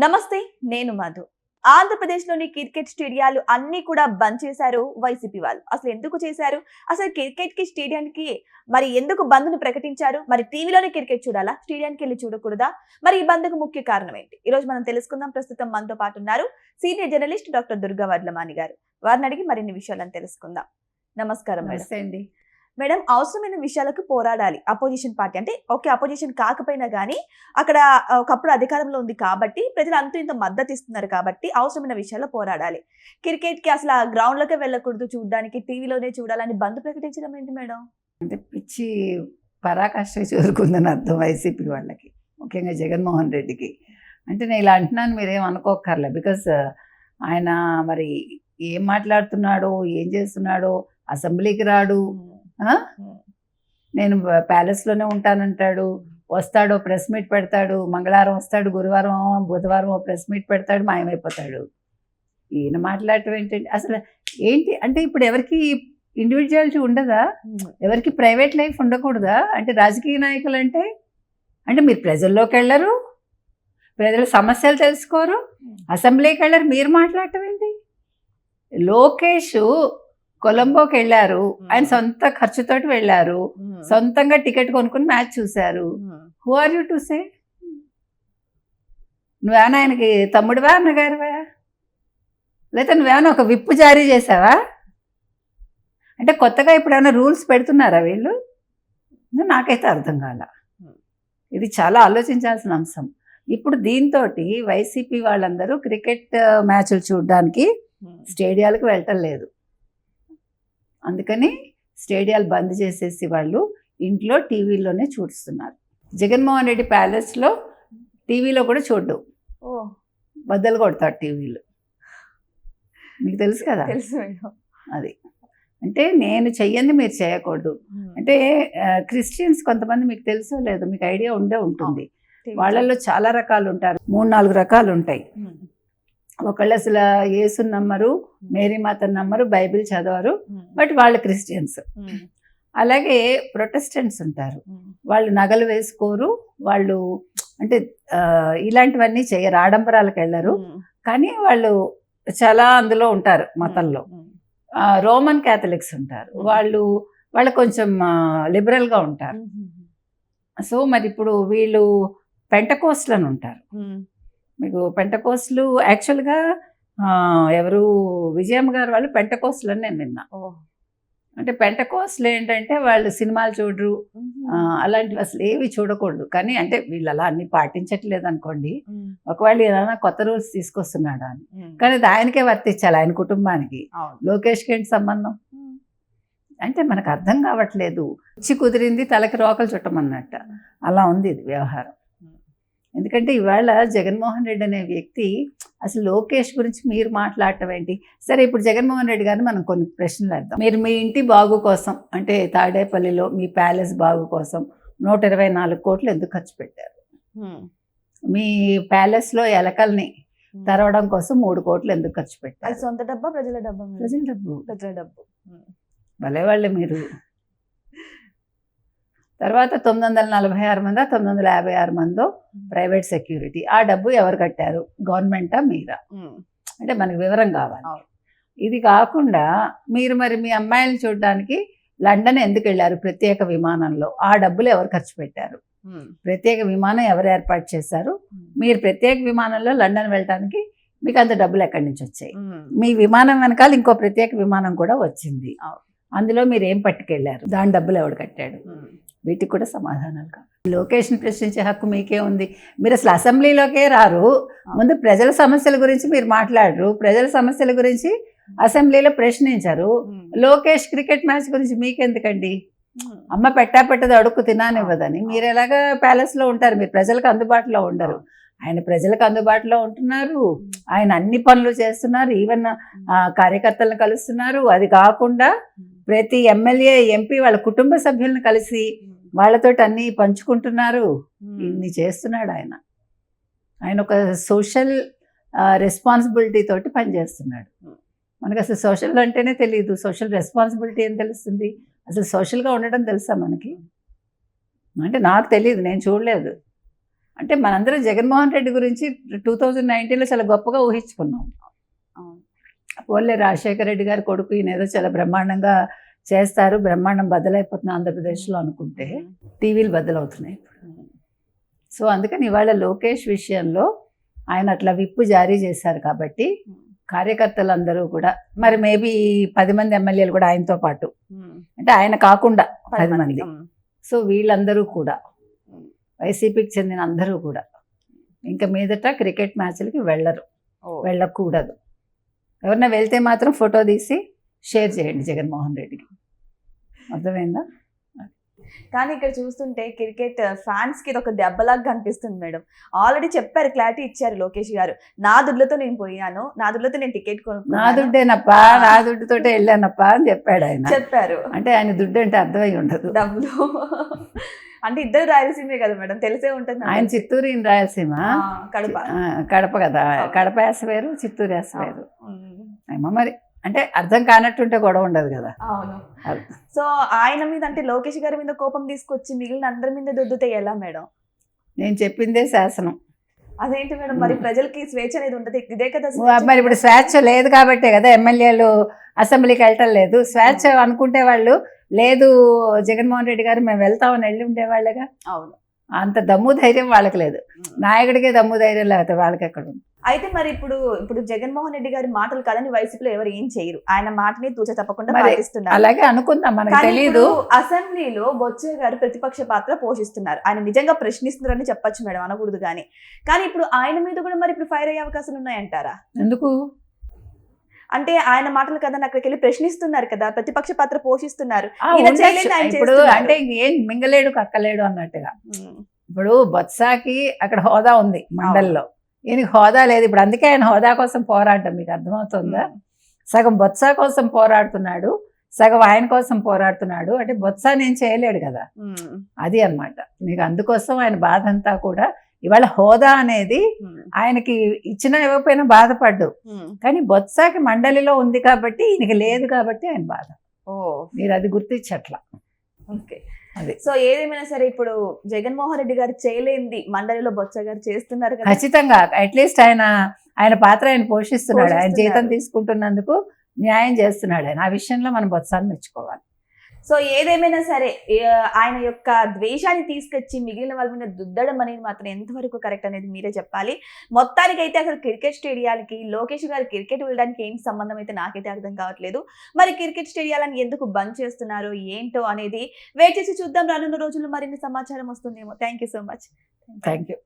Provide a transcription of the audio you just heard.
నమస్తే, నేను మధు. ఆంధ్రప్రదేశ్‌లోని క్రికెట్ స్టేడియాలు అన్నీ కూడా బంద్ చేశారు వైసీపీ వాళ్ళు. అసలు ఎందుకు చేశారు? అసలు క్రికెట్‌కి, స్టేడియానికి మరి ఎందుకు బంద్‌ను ప్రకటించారు? మరి టీవీలోనే క్రికెట్ చూడాలా? స్టేడియానికెళ్ళి చూడకూడదా? మరి ఈ బంద్‌కు ముఖ్య కారణం ఏంటి? ఈ రోజు మనం తెలుసుకుందాం. ప్రస్తుతం మనతో పాటు ఉన్నారు senior journalist doctor Durga Vadlamani గారు. వారిని అడిగి మరిన్ని విషయాలను తెలుసుకుందాం. నమస్కారం మేడం. నమస్తే అండి. మేడం, అవసరమైన విషయాలకు పోరాడాలి. అపోజిషన్ పార్టీ అంటే ఓకే, అపోజిషన్ కాకపోయినా గానీ అక్కడ ఒకప్పుడు అధికారంలో ఉంది కాబట్టి ప్రజలు అంతో ఇంత మద్దతు ఇస్తున్నారు కాబట్టి అవసరమైన విషయాల్లో పోరాడాలి. క్రికెట్‌కి అసలు ఆ గ్రౌండ్‌లోకే వెళ్ళకూడదు, చూడ్డానికి టీవీలోనే చూడాలని బంద్ ప్రకటించడం ఏంటి మేడం? అంటే పిచ్చి పరాకాష్ఠ చేరుకుందని అర్థం వైసీపీ వాళ్ళకి, ముఖ్యంగా జగన్మోహన్ రెడ్డికి. అంటే నేను ఇలా అంటున్నాను, మీరేం అనుకోక్కర్లే. బికాస్ ఆయన మరి ఏం మాట్లాడుతున్నాడో, ఏం చేస్తున్నాడో, అసెంబ్లీకి రాడు, నేను ప్యాలెస్లోనే ఉంటానంటాడు, వస్తాడో ప్రెస్ మీట్ పెడతాడు, మంగళవారం వస్తాడు, గురువారం బుధవారం ప్రెస్ మీట్ పెడతాడు, మాయమైపోతాడు. ఈయన మాట్లాడటం ఏంటంటే అసలు ఏంటి అంటే ఇప్పుడు ఎవరికి ఇండివిజువాలిటీ ఉండదా? ఎవరికి ప్రైవేట్ లైఫ్ ఉండకూడదా? అంటే రాజకీయ నాయకులు అంటే మీరు ప్రజల్లోకి వెళ్ళరు, ప్రజల సమస్యలు తెలుసుకోరు, అసెంబ్లీకి వెళ్ళరు, మీరు మాట్లాడటం ఏంటి? లోకేష్ కొలంబోకి వెళ్ళారు, ఆయన సొంత ఖర్చుతోటి వెళ్ళారు, సొంతంగా టికెట్ కొనుక్కుని మ్యాచ్ చూశారు. Who are you to say? నువ్వేనా ఆయనకి తమ్ముడివా, అన్నగారివా? లేదా నువ్వేమైనా ఒక విప్పు జారీ చేసావా? అంటే కొత్తగా ఇప్పుడు ఏమైనా రూల్స్ పెడుతున్నారా వీళ్ళు? నాకైతే అర్థం కాల. ఇది చాలా ఆలోచించాల్సిన అంశం. ఇప్పుడు దీంతో వైసీపీ వాళ్ళందరూ క్రికెట్ మ్యాచ్లు చూడడానికి స్టేడియాలకు వెళ్ళటం లేదు. అందుకని స్టేడియాలు బంద్ చేసేసి వాళ్ళు ఇంట్లో టీవీలోనే చూస్తున్నారు. జగన్మోహన్ రెడ్డి ప్యాలెస్లో టీవీలో కూడా చూడ్డు, బద్దలు కొడతాడు టీవీలో. మీకు తెలుసు కదా. అది అంటే నేను చెయ్యంది మీరు చేయకూడదు. అంటే క్రిస్టియన్స్ కొంతమంది, మీకు తెలుసో లేదో, మీకు ఐడియా ఉండే ఉంటుంది, వాళ్ళల్లో చాలా రకాలు ఉంటారు, 3-4 రకాలు ఉంటాయి. ఒకళ్ళు అసలు యేసుని నమ్మరు, మేరీమాతను నమ్మరు, బైబిల్ చదవరు, బట్ వాళ్ళు క్రిస్టియన్స్. అలాగే ప్రొటెస్టెంట్స్ ఉంటారు, వాళ్ళు నగలు వేసుకోరు, వాళ్ళు అంటే ఇలాంటివన్నీ చేయరు, ఆడంబరాలకు వెళ్ళరు, కానీ వాళ్ళు చాలా అందులో ఉంటారు మతంలో. రోమన్ క్యాథలిక్స్ ఉంటారు, వాళ్ళు కొంచెం లిబరల్గా ఉంటారు. సో మరి ఇప్పుడు వీళ్ళు పెంటకోస్ట్లు అని ఉంటారు. మీకు పెంటకోస్ట్లు యాక్చువల్గా ఎవరు విజయమ్మ గారు వాళ్ళు పెంటకోస్ట్లు అని నేను విన్నా. అంటే పెంటకోస్ట్లు ఏంటంటే వాళ్ళు సినిమాలు చూడరు, అలాంటివి అసలు ఏవి చూడకూడదు. కానీ అంటే వీళ్ళు అలా అన్ని పాటించట్లేదు అనుకోండి, ఒకవేళ ఏదైనా కొత్త రూల్స్ తీసుకొస్తున్నాడు అని, కానీ అది ఆయనకే వర్తించాలి, ఆయన కుటుంబానికి. లోకేష్కి ఏంటి సంబంధం? అంటే మనకు అర్థం కావట్లేదు. ఇచ్చి కుదిరింది తలకి రోకలు చుట్టమన్నట్ట అలా ఉంది ఇది వ్యవహారం. ఎందుకంటే ఇవాళ జగన్మోహన్ రెడ్డి అనే వ్యక్తి అసలు లోకేష్ గురించి మీరు మాట్లాడటం ఏంటి? సరే, ఇప్పుడు జగన్మోహన్ రెడ్డి గారిని మనం కొన్ని ప్రశ్నలు వేద్దాం. మీరు మీ ఇంటి బాగు కోసం, అంటే తాడేపల్లిలో మీ ప్యాలెస్ బాగు కోసం 124 కోట్లు ఎందుకు ఖర్చు పెట్టారు? మీ ప్యాలెస్లో ఎలకల్ని తరవడం కోసం 3 కోట్లు ఎందుకు ఖర్చు పెట్టారు? సొంత డబ్బా, ప్రజల డబ్బా? ప్రజల డబ్బు. ప్రజల డబ్బు. భలే వాళ్ళే మీరు. తర్వాత 946 మందో 956 మందో ప్రైవేట్ సెక్యూరిటీ. ఆ డబ్బు ఎవరు కట్టారు? గవర్నమెంటా, మీరా? అంటే మనకు వివరం కావాలి. ఇది కాకుండా మీరు మరి మీ అమ్మాయిలను చూడడానికి లండన్ ఎందుకు వెళ్ళారు ప్రత్యేక విమానంలో? ఆ డబ్బులు ఎవరు ఖర్చు పెట్టారు? ప్రత్యేక విమానం ఎవరు ఏర్పాటు చేశారు? మీరు ప్రత్యేక విమానంలో లండన్ వెళ్ళడానికి మీకు అంత డబ్బులు ఎక్కడి నుంచి వచ్చాయి? మీ విమానం వెనకాల ఇంకో ప్రత్యేక విమానం కూడా వచ్చింది, అందులో మీరు ఏం పట్టుకెళ్ళారు? దాని డబ్బులు ఎవడు కట్టాడు? వీటికి కూడా సమాధానాలు కావాలి. లోకేష్ని ప్రశ్నించే హక్కు మీకే ఉంది. మీరు అసలు అసెంబ్లీలోకే రారు, ముందు ప్రజల సమస్యల గురించి మీరు మాట్లాడరు, ప్రజల సమస్యల గురించి అసెంబ్లీలో ప్రశ్నించారు. లోకేష్ క్రికెట్ మ్యాచ్ గురించి మీకెందుకండి? అమ్మ పెట్టదు అడుక్కు తినానివ్వదని. మీరు ఎలాగా ప్యాలెస్లో ఉంటారు, మీరు ప్రజలకు అందుబాటులో ఉండరు. ఆయన ప్రజలకు అందుబాటులో ఉంటున్నారు, ఆయన అన్ని పనులు చేస్తున్నారు, ఈవెన్ కార్యకర్తలను కలుస్తున్నారు. అది కాకుండా ప్రతి ఎమ్మెల్యే, ఎంపీ వాళ్ళ కుటుంబ సభ్యులను కలిసి వాళ్ళతో అన్నీ పంచుకుంటున్నారు. ఇన్ని చేస్తున్నాడు ఆయన. ఆయన ఒక సోషల్ రెస్పాన్సిబిలిటీ తోటి పనిచేస్తున్నాడు. మనకు అసలు సోషల్ అంటేనే తెలియదు, సోషల్ రెస్పాన్సిబిలిటీ ఏం తెలుస్తుంది? అసలు సోషల్గా ఉండడం తెలుసా మనకి? అంటే నాకు తెలియదు, నేను చూడలేదు. అంటే మనందరం జగన్మోహన్ రెడ్డి గురించి 2019లో చాలా గొప్పగా ఊహించుకున్నాం. అవును. పోలే రాజశేఖర రెడ్డి గారి కొడుకు ఈయన ఏదో చాలా బ్రహ్మాండంగా చేస్తారు, బ్రహ్మాండం బద్దలైపోతుంది ఆంధ్రప్రదేశ్లో అనుకుంటే టీవీలు బద్దలవుతున్నాయి ఇప్పుడు. సో అందుకని ఇవాళ లోకేష్ విషయంలో ఆయన అట్లా విప్పు జారీ చేశారు కాబట్టి కార్యకర్తలందరూ కూడా, మరి మేబీ 10 మంది ఎమ్మెల్యేలు కూడా ఆయనతో పాటు, అంటే ఆయన కాకుండా 10 మంది, సో వీళ్ళందరూ కూడా వైసీపీకి చెందిన అందరూ కూడా ఇంకా మీదట క్రికెట్ మ్యాచ్లకి వెళ్ళకూడదు. ఎవరన్నా వెళ్తే మాత్రం ఫోటో తీసి షేర్ చేయండి జగన్మోహన్ రెడ్డికి. అర్థమైందా? కానీ ఇక్కడ చూస్తుంటే క్రికెట్ ఫ్యాన్స్ కి ఇది ఒక దెబ్బలాగా కనిపిస్తుంది మేడం. ఆల్రెడీ చెప్పారు, క్లారిటీ ఇచ్చారు లోకేష్ గారు, నా దుడ్లతో నేను పోయాను, నా దుడ్లతో నేను టికెట్ నా కొనుక్కున్నాను, దుడ్డేనప్పా, నా దుడ్డుతోటే వెళ్ళానప్పా అని చెప్పాడు ఆయన. చెప్పారు. అంటే ఆయన దుడ్డు అంటే అర్థమై ఉండదు. డబ్బులు అంటే ఇద్దరు రాయలసీమే కదా మేడం, తెలిసే ఉంటుంది. ఆయన చిత్తూరు, ఈయన రాయలసీమ, కడప. కడప కదా, కడప యాస వేరు, చిత్తూరు యాస వేరు. ఏమో మరి, అంటే అర్థం కానట్టుంటే గొడవ ఉండదు కదా. అవును. సో ఆయన మీద అంటే లోకేష్ గారి మీద కోపం తీసుకొచ్చి మిగిలిన అందరి మీద దుద్దుతే ఎలా మేడం? నేను చెప్పిందే శాసనం. అదేంటి మేడం, మరి ప్రజలకి స్వేచ్ఛ అనేది ఉండదు, ఇదే కదా మరి ఇప్పుడు స్వేచ్ఛ లేదు కాబట్టే కదా ఎమ్మెల్యేలు అసెంబ్లీకి వెళ్ళటం లేదు. స్వేచ్ఛ అనుకుంటే వాళ్ళు లేదు జగన్మోహన్ రెడ్డి గారు మేము వెళ్తామని వెళ్ళి ఉండేవాళ్ళగా. అవును. అంత దమ్ము ధైర్యం వాళ్ళకి లేదు. నాయకుడికే దమ్ము ధైర్యం లేకపోతే వాళ్ళకి ఎక్కడ ఉంది? అయితే మరి ఇప్పుడు జగన్మోహన్ రెడ్డి గారి మాటలు కాదని వైసీపీలో ఎవరు ఏం చేయరు, ఆయన మాటని తూచ తప్పకుండా పాటిస్తున్నారు. అలాగే అనుకుందాం, మనకు తెలియదు. అసెంబ్లీలో బొత్స గారు ప్రతిపక్ష పాత్ర పోషిస్తున్నారు, ఆయన నిజంగా ప్రశ్నిస్తున్నారని చెప్పొచ్చు మేడం, అనకూడదు కానీ ఇప్పుడు ఆయన మీద కూడా మరి ఇప్పుడు ఫైర్ అయ్యే అవకాశాలు ఉన్నాయంటారా? ఎందుకు అంటే ఆయన మాటలు కదా అక్కడికి వెళ్ళి ప్రశ్నిస్తున్నారు కదా, ప్రతిపక్ష పాత్ర పోషిస్తున్నారు. ఇప్పుడు అంటే ఏం మింగలేడు కక్కలేడు అన్నట్టుగా. ఇప్పుడు బొత్సాకి అక్కడ హోదా ఉంది మండలిలో, ఈయనకి హోదా లేదు. ఇప్పుడు అందుకే ఆయన హోదా కోసం పోరాడటం, మీకు అర్థమవుతుందా? సగం బొత్స కోసం పోరాడుతున్నాడు, సగం ఆయన కోసం పోరాడుతున్నాడు. అంటే బొత్స నేను చేయలేడు కదా, అది అన్నమాట. మీకు అందుకోసం ఆయన బాధ అంతా కూడా ఇవాళ హోదా అనేది ఆయనకి ఇచ్చినా ఇవ్వకపోయినా బాధపడ్డు, కానీ బొత్సాకి మండలిలో ఉంది కాబట్టి ఈయనకి లేదు కాబట్టి ఆయన బాధ. మీరు అది గుర్తించట్లా. ఓకే. సో ఏదేమైనా సరే ఇప్పుడు జగన్మోహన్ రెడ్డి గారు చేయలేంది మండలిలో బొత్స గారు చేస్తున్నారు కదా. ఖచ్చితంగా అట్లీస్ట్ ఆయన పాత్ర ఆయన పోషిస్తున్నాడు. ఆయన జీతం తీసుకుంటున్నందుకు న్యాయం చేస్తున్నాడు ఆయన. ఆ విషయంలో మనం బొత్సాన్ని మెచ్చుకోవాలి. సో ఏదేమైనా సరే ఆయన యొక్క ద్వేషాన్ని తీసుకొచ్చి మిగిలిన వాళ్ళ మీద దుద్దడం అనేది మాత్రం ఎంతవరకు కరెక్ట్ అనేది మీరే చెప్పాలి. మొత్తానికి అయితే అసలు క్రికెట్ స్టేడియాలకి లోకేష్ గారు క్రికెట్ వెళ్ళడానికి ఏంటి సంబంధం అయితే నాకైతే అర్థం కావట్లేదు. మరి క్రికెట్ స్టేడియాలను ఎందుకు బంద్ చేస్తున్నారు ఏంటో అనేది వెయిట్ చేసి చూద్దాం. రానున్న రోజుల్లో మరిన్ని సమాచారం వస్తుందేమో. Thank you so much. Thank you.